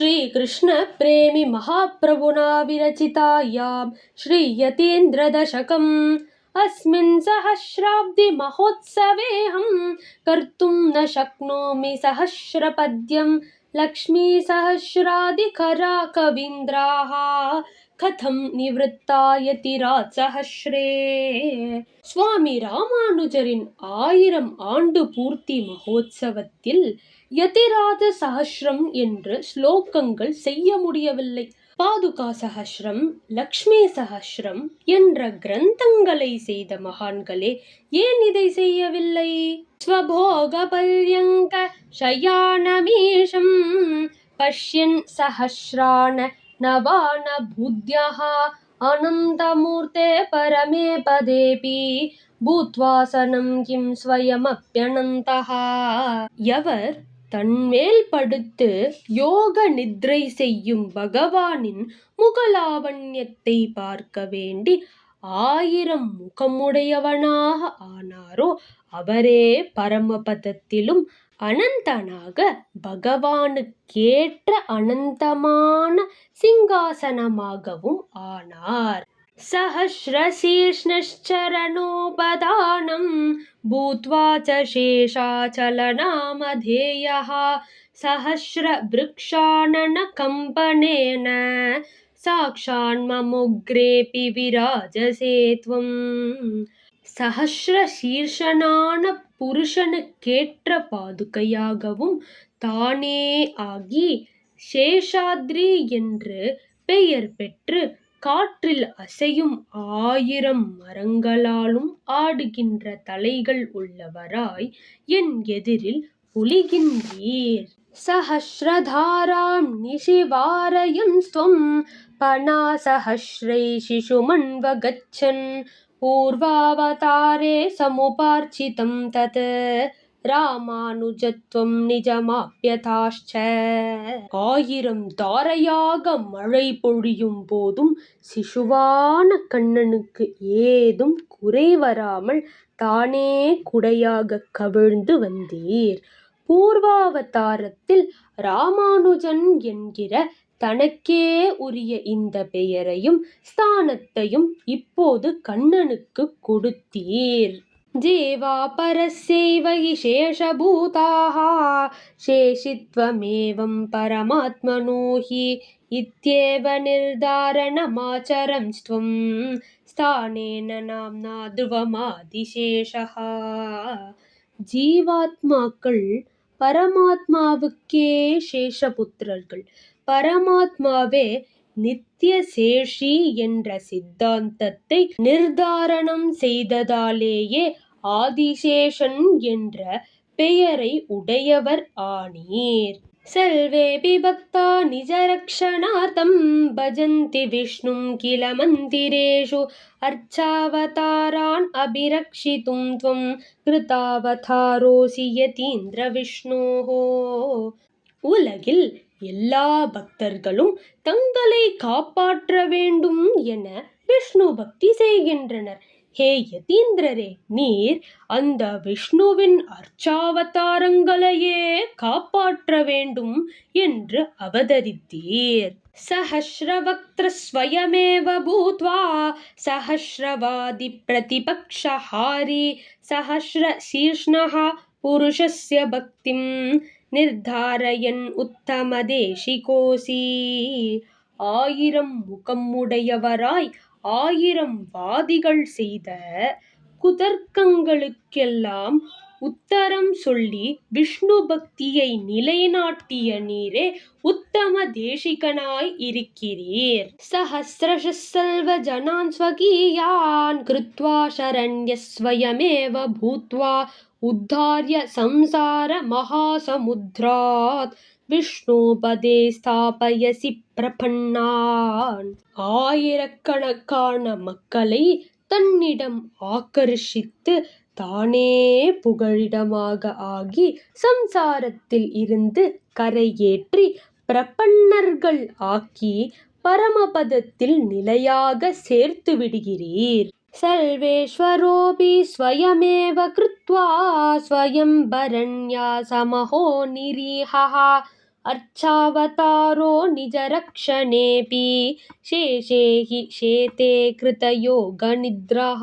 श्रीकृष्णप्रेमि महाप्रभुना विरचितायां श्रीयतीन्द्रदशकम् अस्मिन् सहस्राब्दिमहोत्सवेऽहं कर्तुं न शक्नोमि सहस्रपद्यं लक्ष्मीसहस्राधिकरा कवीन्द्राः कथं निवृत्ता यतिराज सहस्रे. சுவாமி ராமானுஜரின் 1000 ஆண்டு பூர்த்தி மகோத்சவத்தில் யதிராஜ சஹஸ்ரம் என்று ஸ்லோகங்கள் செய்ய முடியவில்லை. பாதுகா சஹஸ்ரம், லக்ஷ்மி சஹஸ்ரம் என்ற கிரந்தங்களை செய்த மகான்களே ஏன் இதை செய்யவில்லை? ஸ்வபோக பர்யங்க ஷயானமீஷம் பஷ்யன் சஹஸ்ரான நவான புத்யஹ அனந்தமூர்த்தே பரமே பதேபி பூத்வாசனம் கிம் ஸ்வயமப்யனந்தஹ. எவர் தன்மேல் படுத்து யோக நித்ரை செய்யும் பகவானின் முகலாவண்யத்தை பார்க்க வேண்டி 1000 முகமுடையவனாக ஆனாரோ அவரே பரமபதத்திலும் அனந்தனாக பகவானுக்கேற்ற அனந்தமான சிங்காசனமாகவும் ஆனார். சஹஸ்ரசீர்ஷ்ணச்சரணோபதானம் பூத்வா ச சேஷாச்சலநாமதேயः சஹஸ்ரவ்ருக்ஷானன கம்பனேன சாக்ஷான்மமுக்ரேபி விராஜசே த்வம். சஹஸ்ரசீர்ஷனான புருஷனுக்கேற்ற பாதுகையாகவும் தானே ஆகி சேஷாத்ரி என்று பெயர் பெற்று காற்றில் அசையும் 1000 மரங்களாலும் ஆடுகின்ற தலைகள் உள்ளவராய் என் எதிரில் பொலிகின்றீர். சஹஸ்ரதாராம் நிஷிவாரயம் ஸ்வம் பனா சஹஸ்ரை சிசுமன்வகச்சன் பூர்வாவதாரே சமுபார்ச்சிதம் தத் ராமானுஜத்வம் நிஜமாப்யதாஷ்ச. 1000 தாரையாக மழை பொழியும் போதும் சிசுவான கண்ணனுக்கு ஏதும் குறை வராமல் தானே குடையாக கவிழ்ந்து வந்தீர். பூர்வாவதாரத்தில் ராமானுஜன் என்கிற தனக்கே உரிய இந்த பெயரையும் ஸ்தானத்தையும் இப்போது கண்ணனுக்கு கொடுத்தீர். ஜீவா பரஸ்யைவ ஹி சேஷபூதாः சேஷித்வமேவம் பரமாத்மனோ ஹி இத்யேவ நிர்தாரணமாச்சரம்ஸ்த்வம் ஸ்தானேன நாம்னா த்ருவமாதிசேஷः. ஜீவாத்மாக்கள் பரமாத்மாவுக்கே சேஷபுத்திரர்கள், பரமாத்மாவே நித்திய சேஷி என்ற சித்தாந்தத்தை நிர்தாரணம் செய்ததாலேயே ஆதிசேஷன் என்ற பெயரை உடையவர் ஆனீர். சர்வேபி பக்தா நிஜரக்ஷணார்த்தம் பஜந்தி விஷ்ணும் கில மந்திரேஷு அர்ச்சாவதாரான் அபிரக்ஷிதும் த்வம் கிருதாவதாரோசி யதீந்திர விஷ்ணோஹோ. உலகில் எல்லா பக்தர்களும் தங்களை காப்பாற்ற வேண்டும் என விஷ்ணு பக்தி செய்கின்றனர். ஹே யதீந்திரரே, நீர் அந்த விஷ்ணுவின் அர்ச்சாவதாரங்களையே காப்பாற்ற வேண்டும் என்று அவதரித்தீர். சஹஸ்ரவக்த்ர ஸ்வயமேவ பூத்வா சஹஸ்ரவாதி பிரதிபக்ஷஹாரி சஹஸ்ரசீர்ஷ்ணஹ புருஷஸ்ய பக்திம் நிர்தாரயன் உத்தமதேசிகோசி. 1000 முகமுடையவராய் 1000 வாதிகள் செய்த குதர்க்கங்களுக்கெல்லாம் உத்தரம் சொல்லி விஷ்ணு பக்தியை நிலைநாட்டிய நீரே உத்தம தேசிகனாய் இருக்கிறீர். சஹஸ்ரசல்வ ஜனான் ஸ்வகீயான் கிருத்வா சரண்யஸ்வயமேவ பூத்வா உத்தார்ய சம்சார மகாசமுத்ராத் விஷ்ணுபதே ஸ்தாபயசி பிரபன்னான். 1000கணக்கான மக்களை தன்னிடம் ஆக்கர்ஷித்து தானே புகழிடமாக ஆகி சம்சாரத்தில் இருந்து கரையேற்றி பிரபன்னர்கள் ஆக்கி பரமபதத்தில் நிலையாக சேர்த்து விடுகிறீர். சர்வேஸ்வரோபி ஸ்வயமேவ கிருத்வா ஸ்வயம்பரண்யா சமஹோ நிரீஹா अर्चावतारो निजरक्षणेऽपि शेषे हि शेते कृतयोगनिद्रः.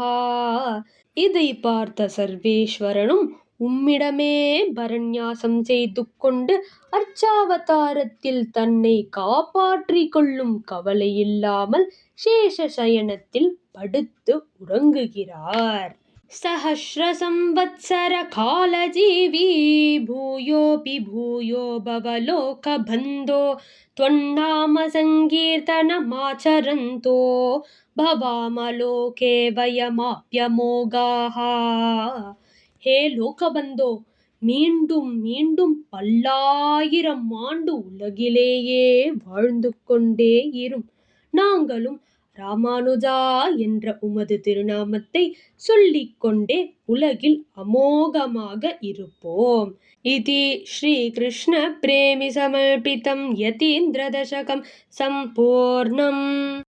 இதை பார்த்த சர்வேஸ்வரனும் உம்மிடமே பரநியாசம் செய்து கொண்டு அர்ச்சாவதாரத்தில் தன்னை காப்பாற்றிக் கொள்ளும் கவலையில்லாமல் சேஷ சயனத்தில் படுத்து உறங்குகிறார். सहस्र संवत्सर कालजीवी भूयोऽपि भूयो भवलोकबन्धो त्वन्नाम सङ्कीर्तनमाचरन्तो भवामलोके वयमाप्यमोगाः. ஹே லோகபந்தோ, மீண்டும் மீண்டும் பல்லாயிரம் ஆண்டு உலகிலேயே வாழ்ந்து கொண்டே இரும். நாங்களும் ராமானுஜா என்ற உமது திருநாமத்தை சொல்லிக்கொண்டே உலகில் அமோகமாக இருப்போம். இதி ஸ்ரீ கிருஷ்ண பிரேமி சமர்ப்பிதம் யதீந்திர தசகம் சம்பூர்ணம்.